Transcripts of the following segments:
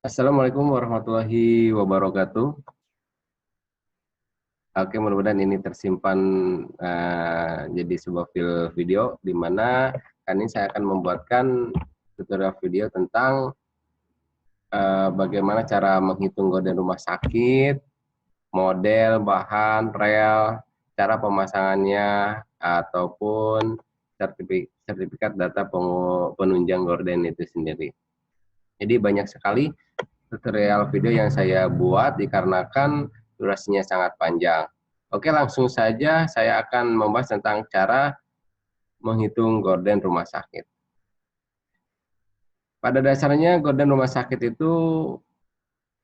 Assalamualaikum warahmatullahi wabarakatuh. Oke, mudah-mudahan ini tersimpan jadi sebuah video di mana kali ini saya akan membuatkan tutorial video tentang bagaimana cara menghitung gorden rumah sakit, model, bahan, rel, cara pemasangannya, ataupun sertifikat data penunjang gorden itu sendiri. Jadi banyak sekali tutorial video yang saya buat dikarenakan durasinya sangat panjang. Oke, langsung saja saya akan membahas tentang cara menghitung gorden rumah sakit. Pada dasarnya gorden rumah sakit itu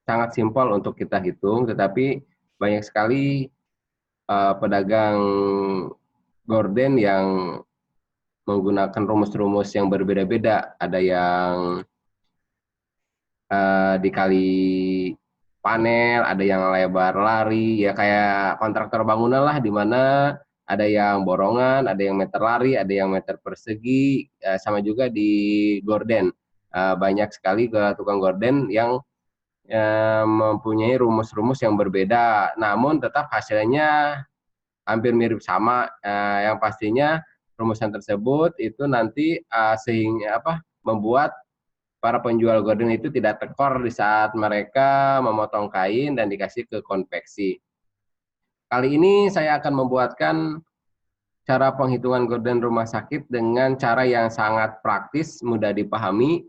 sangat simpel untuk kita hitung, tetapi banyak sekali pedagang gorden yang menggunakan rumus-rumus yang berbeda-beda. Ada yang dikali panel, ada yang lebar lari, ya kayak kontraktor bangunan lah, di mana ada yang borongan, ada yang meter lari, ada yang meter persegi, sama juga di gorden. Banyak sekali tukang gorden yang mempunyai rumus-rumus yang berbeda, namun tetap hasilnya hampir mirip sama. Yang pastinya rumusan tersebut itu nanti sehingga membuat para penjual gorden itu tidak tekor di saat mereka memotong kain dan dikasih ke konveksi. Kali ini saya akan membuatkan cara penghitungan gorden rumah sakit dengan cara yang sangat praktis, mudah dipahami,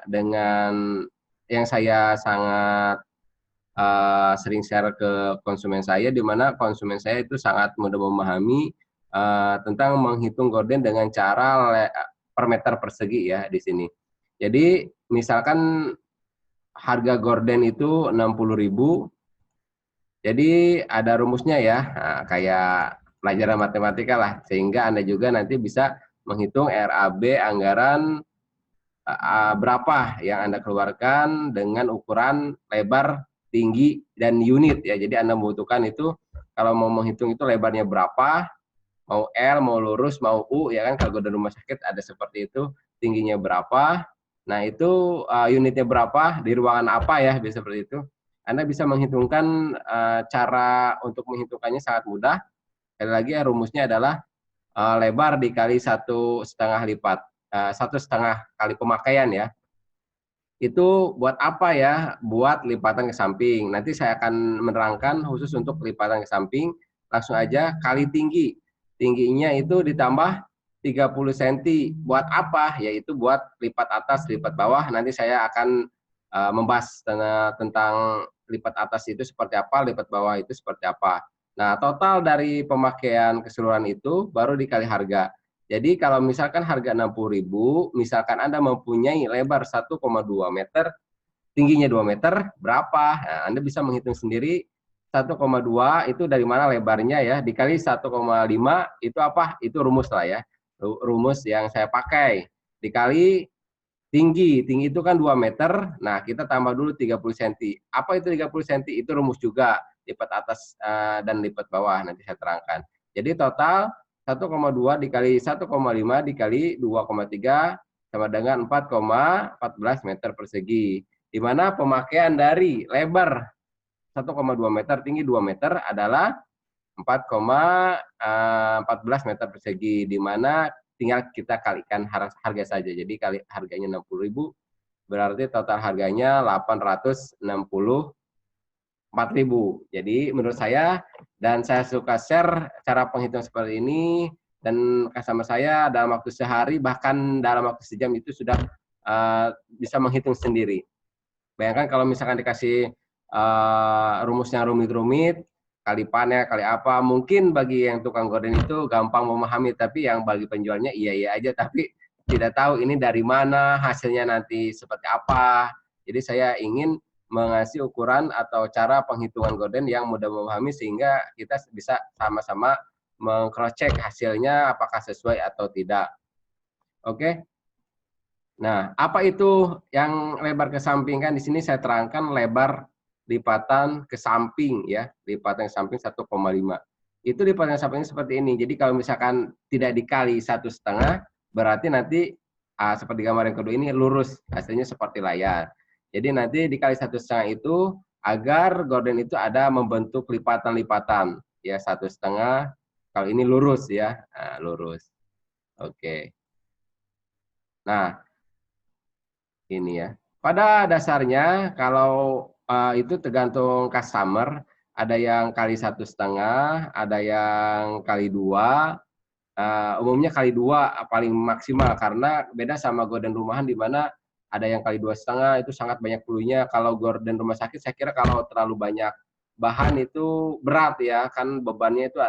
dengan yang saya sangat sering share ke konsumen saya, di mana konsumen saya itu sangat mudah memahami tentang menghitung gorden dengan cara per meter persegi ya di sini. Jadi misalkan harga gorden itu 60.000. Jadi ada rumusnya ya, kayak pelajaran matematika lah, sehingga Anda juga nanti bisa menghitung RAB anggaran berapa yang Anda keluarkan dengan ukuran lebar, tinggi, dan unit ya. Jadi Anda membutuhkan itu, kalau mau menghitung itu lebarnya berapa, mau L, mau lurus, mau U, ya kan, kalau gorden rumah sakit ada seperti itu, tingginya berapa, nah itu unitnya berapa, di ruangan apa ya, bisa seperti itu. Anda bisa menghitungkan, cara untuk menghitungkannya sangat mudah. Sekali lagi ya, rumusnya adalah lebar dikali 1,5 lipat, 1,5 kali pemakaian ya. Itu buat apa ya? Buat lipatan ke samping. Nanti saya akan menerangkan khusus untuk lipatan ke samping. Langsung aja kali tinggi. Tingginya itu ditambah 30 cm. Buat apa? Yaitu buat lipat atas, lipat bawah. Nanti saya akan membahas tentang lipat atas itu seperti apa, lipat bawah itu seperti apa. Nah, total dari pemakaian keseluruhan itu baru dikali harga. Jadi kalau misalkan harga 60.000, misalkan Anda mempunyai lebar 1,2 meter, tingginya 2 meter, berapa? Nah, Anda bisa menghitung sendiri. 1,2 itu dari mana lebarnya ya, dikali 1,5 itu apa? Itu rumus lah ya. Rumus yang saya pakai. Dikali tinggi itu kan 2 meter, nah kita tambah dulu 30 cm. Apa itu 30 cm? Itu rumus juga, lipat atas dan lipat bawah, nanti saya terangkan. Jadi total 1,2 dikali 1,5 dikali 2,3 sama dengan 4,14 meter persegi. Di mana pemakaian dari lebar 1,2 meter, tinggi 2 meter adalah 4,14 meter persegi, di mana tinggal kita kalikan harga saja. Jadi kali harganya 60.000, berarti total harganya 864.000. Jadi menurut saya, dan saya suka share cara penghitungan seperti ini, dan customer saya dalam waktu sehari, bahkan dalam waktu sejam itu sudah bisa menghitung sendiri. Bayangkan kalau misalkan dikasih rumusnya rumit-rumit, kali panel, kali apa, mungkin bagi yang tukang gorden itu gampang memahami, tapi yang bagi penjualnya iya-iya aja, tapi tidak tahu ini dari mana, hasilnya nanti seperti apa. Jadi saya ingin mengasih ukuran atau cara penghitungan gorden yang mudah memahami, sehingga kita bisa sama-sama meng-cross-check hasilnya apakah sesuai atau tidak. Oke. Nah, apa itu yang lebar ke samping? Kan di sini saya terangkan lebar lipatan ke samping ya, lipatan ke samping 1,5. Itu lipatan ke samping seperti ini. Jadi kalau misalkan tidak dikali 1,5, berarti nanti seperti gambar yang kedua ini lurus, hasilnya seperti layar. Jadi nanti dikali 1,5 itu agar gorden itu ada membentuk lipatan-lipatan. Ya, 1,5. Kalau ini lurus ya, nah, lurus. Oke. Nah, ini ya. Pada dasarnya kalau itu tergantung customer, ada yang kali 1,5, ada yang kali 2. Umumnya kali 2 paling maksimal karena beda sama gorden rumahan di mana ada yang kali 2,5 itu sangat banyak pelunya. Kalau gorden rumah sakit saya kira kalau terlalu banyak bahan itu berat ya, kan bebannya itu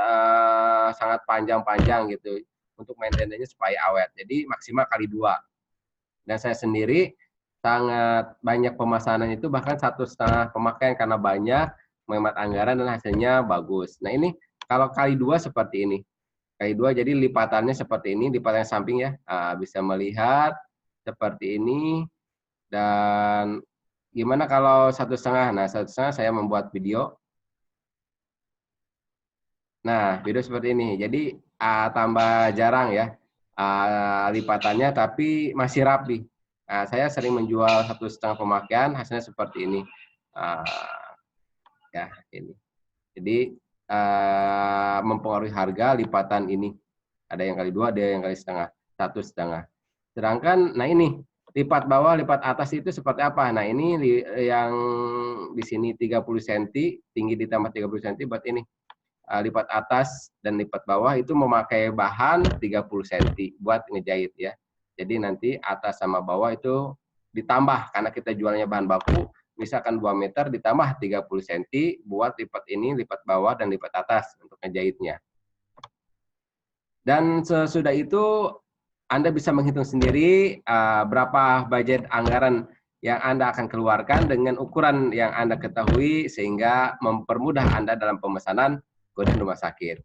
sangat panjang-panjang gitu untuk maintenance-nya supaya awet. Jadi maksimal kali 2. Dan saya sendiri sangat banyak pemesanan itu bahkan 1,5 pemakaian karena banyak menghemat anggaran dan hasilnya bagus. Nah ini kalau kali 2 seperti ini. Kali 2 jadi lipatannya seperti ini, lipatan samping ya. Bisa melihat seperti ini. Dan gimana kalau 1,5? Nah 1,5 saya membuat video. Nah video seperti ini. Jadi tambah jarang ya lipatannya tapi masih rapi. Saya sering menjual 1,5 pemakaian, hasilnya seperti ini. Ya ini. Jadi mempengaruhi harga lipatan ini. Ada yang kali 2, ada yang kali setengah, 1,5. Sedangkan, nah ini lipat bawah, lipat atas itu seperti apa? Nah ini yang di sini 30 cm, tinggi ditambah 30 cm, buat ini lipat atas dan lipat bawah itu memakai bahan 30 cm buat ngejahit ya. Jadi nanti atas sama bawah itu ditambah karena kita jualnya bahan baku, misalkan 2 meter ditambah 30 cm buat lipat ini, lipat bawah dan lipat atas untuk ngejahitnya. Dan sesudah itu Anda bisa menghitung sendiri berapa budget anggaran yang Anda akan keluarkan dengan ukuran yang Anda ketahui sehingga mempermudah Anda dalam pemesanan gorden rumah sakit.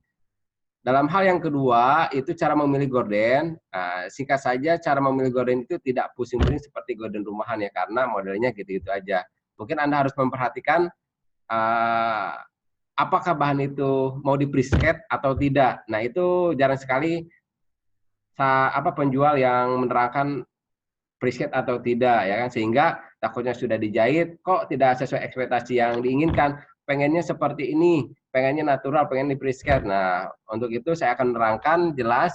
Dalam hal yang kedua, itu cara memilih gorden. Singkat saja, cara memilih gorden itu tidak pusing-pusing seperti gorden rumahan ya, karena modelnya gitu-gitu aja. Mungkin Anda harus memperhatikan apakah bahan itu mau di brisket atau tidak. Nah itu jarang sekali penjual yang menerangkan brisket atau tidak ya kan, sehingga takutnya sudah dijahit kok tidak sesuai ekspektasi yang diinginkan, pengennya seperti ini, pengennya natural, pengen di brisket. Nah untuk itu saya akan menerangkan jelas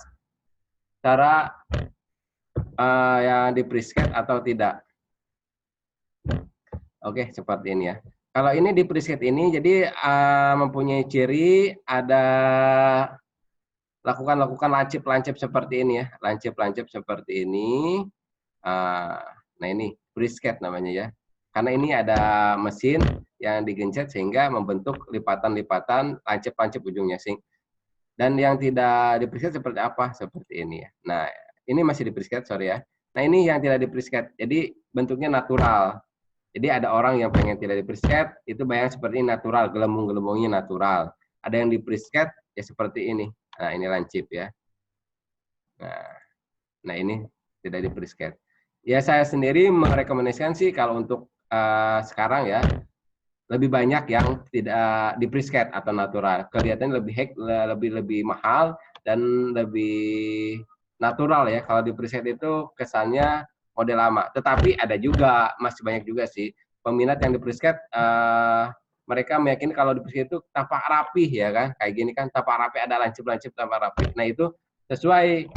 cara yang di brisket atau tidak. Oke, seperti ini ya. Kalau ini di brisket ini jadi mempunyai ciri ada lakukan lancip seperti ini ya, lancip seperti ini. Nah ini brisket namanya ya, karena ini ada mesin yang digencet sehingga membentuk lipatan-lipatan lancip ujungnya sih. Dan yang tidak di brisket seperti apa? Seperti ini ya. Nah ini masih di brisket, sorry ya. Nah ini yang tidak di brisket, jadi bentuknya natural. Jadi ada orang yang pengen tidak di brisket, itu bayang seperti ini natural, gelembung-gelembungnya natural. Ada yang di brisket ya seperti ini. Nah ini lancip ya. Nah ini tidak di brisket. Ya saya sendiri merekomendasikan sih kalau untuk sekarang ya lebih banyak yang tidak di brisket atau natural. Kelihatannya lebih mahal dan lebih natural ya. Kalau di brisket itu kesannya model lama. Tetapi ada juga, masih banyak juga sih peminat yang di brisket, mereka meyakini kalau di brisket itu tampak rapih ya kan. Kayak gini kan tampak rapih, ada lancip-lancip tampak rapih. Nah itu sesuai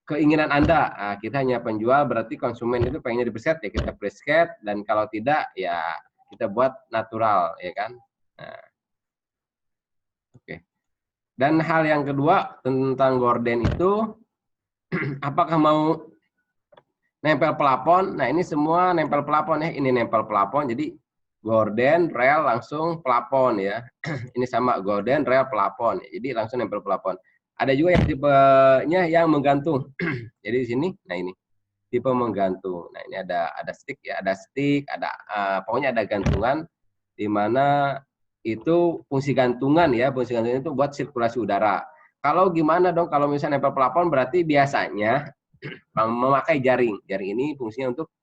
keinginan Anda. Kita hanya penjual, berarti konsumen itu pengennya di brisket ya kita brisket, dan kalau tidak ya kita buat natural ya kan. Nah, oke. Dan hal yang kedua tentang gorden itu apakah mau nempel pelapon? Nah ini semua nempel pelapon ya, ini nempel pelapon, jadi gorden rel langsung pelapon ya. Ini sama gorden rel pelapon, jadi langsung nempel pelapon. Ada juga yang tipenya yang menggantung. Jadi di sini, nah ini tipe menggantung. Nah ini ada stick ya, ada pokoknya ada gantungan di mana itu fungsi gantungan ya, fungsi gantungan itu buat sirkulasi udara. Kalau gimana dong kalau misalnya nempel pelapon, berarti biasanya memakai jaring. Jaring ini fungsinya untuk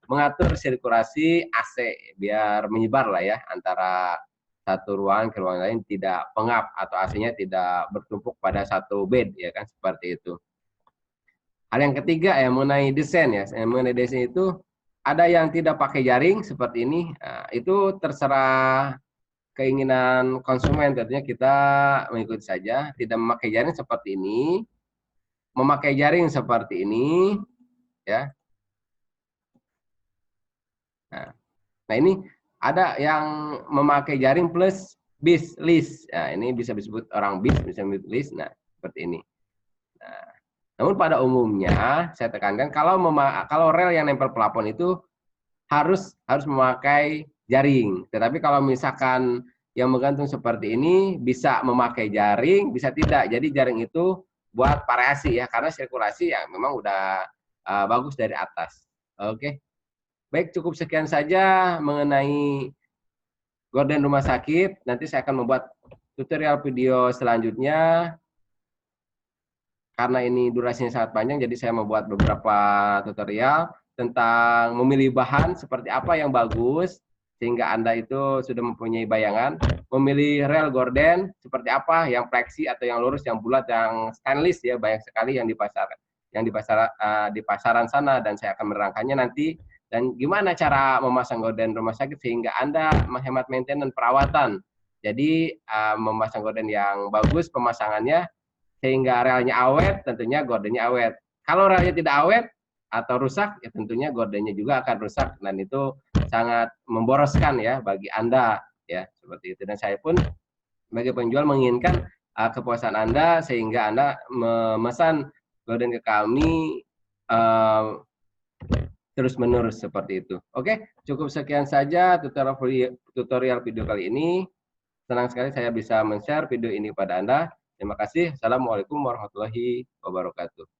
mengatur sirkulasi AC biar menyebar lah ya antara satu ruangan ke ruangan lain, tidak pengap atau AC-nya tidak bertumpuk pada satu bed ya kan, seperti itu. Hal yang ketiga ya mengenai desain ya, mengenai desain itu Ada yang tidak pakai jaring seperti ini, itu terserah keinginan konsumen. Tentunya kita mengikuti saja. Tidak memakai jaring seperti ini, memakai jaring seperti ini, ya. Nah ini ada yang memakai jaring plus bis list. Nah, ini bisa disebut orang bis, bisa disebut list. Nah, seperti ini. Nah, namun pada umumnya saya tekankan kalau rel yang nempel plafon itu harus memakai jaring. Tetapi kalau misalkan yang menggantung seperti ini bisa memakai jaring, bisa tidak. Jadi jaring itu buat variasi ya, karena sirkulasi ya memang udah bagus dari atas. Oke. Baik, cukup sekian saja mengenai gorden rumah sakit. Nanti saya akan membuat tutorial video selanjutnya. Karena ini durasinya sangat panjang, jadi saya membuat beberapa tutorial tentang memilih bahan seperti apa yang bagus, sehingga Anda itu sudah mempunyai bayangan. Memilih rel gorden seperti apa, yang fleksi atau yang lurus, yang bulat, yang stainless ya, banyak sekali yang di pasaran sana, dan saya akan menerangkannya nanti. Dan gimana cara memasang gorden rumah sakit sehingga Anda menghemat maintenance perawatan. Jadi memasang gorden yang bagus pemasangannya, sehingga relnya awet, tentunya gordennya awet. Kalau relnya tidak awet atau rusak, ya tentunya gordennya juga akan rusak, dan itu sangat memboroskan ya bagi Anda ya, seperti itu. Dan saya pun sebagai penjual menginginkan kepuasan Anda, sehingga Anda memesan gorden ke kami terus menerus seperti itu. Oke, cukup sekian saja tutorial video kali ini. Senang sekali saya bisa men-share video ini pada Anda. Terima kasih. Assalamualaikum warahmatullahi wabarakatuh.